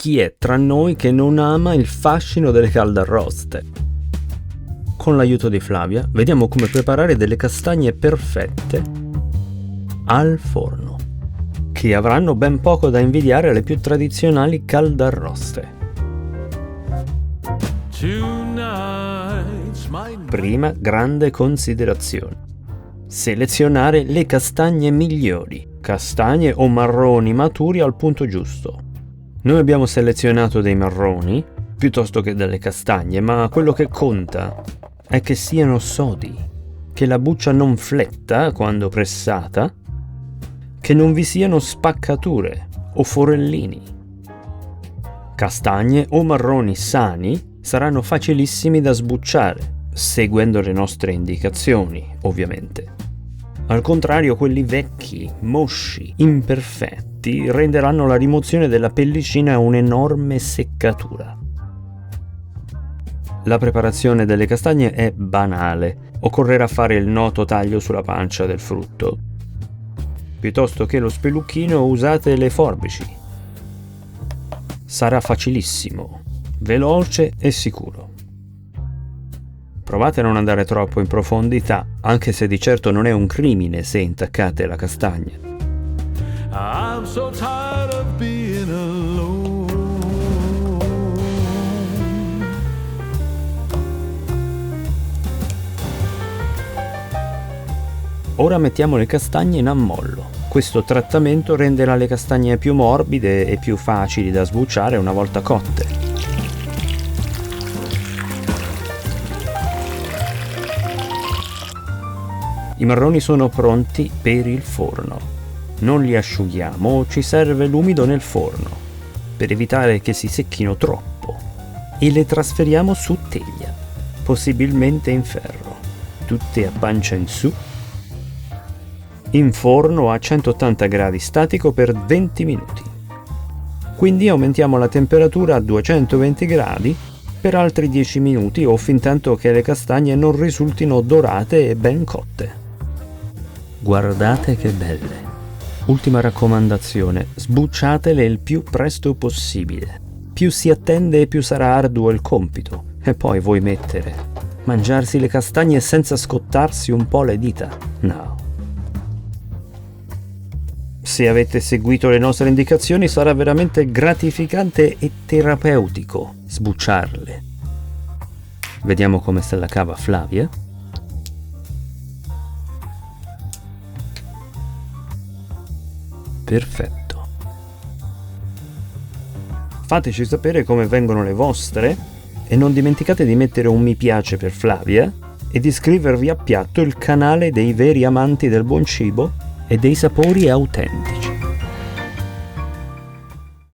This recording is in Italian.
Chi è tra noi che non ama il fascino delle caldarroste? Con l'aiuto di Flavia vediamo come preparare delle castagne perfette al forno, che avranno ben poco da invidiare alle più tradizionali caldarroste. Prima grande considerazione: selezionare le castagne migliori, castagne o marroni maturi al punto giusto. Noi abbiamo selezionato dei marroni piuttosto che delle castagne, ma quello che conta è che siano sodi, che la buccia non fletta quando pressata, che non vi siano spaccature o forellini. Castagne o marroni sani saranno facilissimi da sbucciare, seguendo le nostre indicazioni, ovviamente. Al contrario, quelli vecchi, mosci, imperfetti renderanno la rimozione della pellicina un'enorme seccatura. La preparazione delle castagne è banale. Occorrerà fare il noto taglio sulla pancia del frutto. Piuttosto che lo spelucchino usate le forbici. Sarà facilissimo, veloce e sicuro. Provate a non andare troppo in profondità, anche se di certo non è un crimine se intaccate la castagna. I'm so tired of being alone. Ora mettiamo le castagne in ammollo. Questo trattamento renderà le castagne più morbide e più facili da sbucciare una volta cotte. I marroni sono pronti per il forno. Non li asciughiamo, ci serve l'umido nel forno, per evitare che si secchino troppo, e le trasferiamo su teglia, possibilmente in ferro, tutte a pancia in su, in forno a 180 gradi statico per 20 minuti. Quindi aumentiamo la temperatura a 220 gradi per altri 10 minuti o fintanto che le castagne non risultino dorate e ben cotte. Guardate che belle! Ultima raccomandazione: sbucciatele il più presto possibile. Più si attende e più sarà arduo il compito. E poi vuoi mangiarsi le castagne senza scottarsi un po' le dita? No. Se avete seguito le nostre indicazioni sarà veramente gratificante e terapeutico sbucciarle. Vediamo come se la cava Flavia. Perfetto. Fateci sapere come vengono le vostre e non dimenticate di mettere un mi piace per Flavia e di iscrivervi a Piatto, il canale dei veri amanti del buon cibo e dei sapori autentici.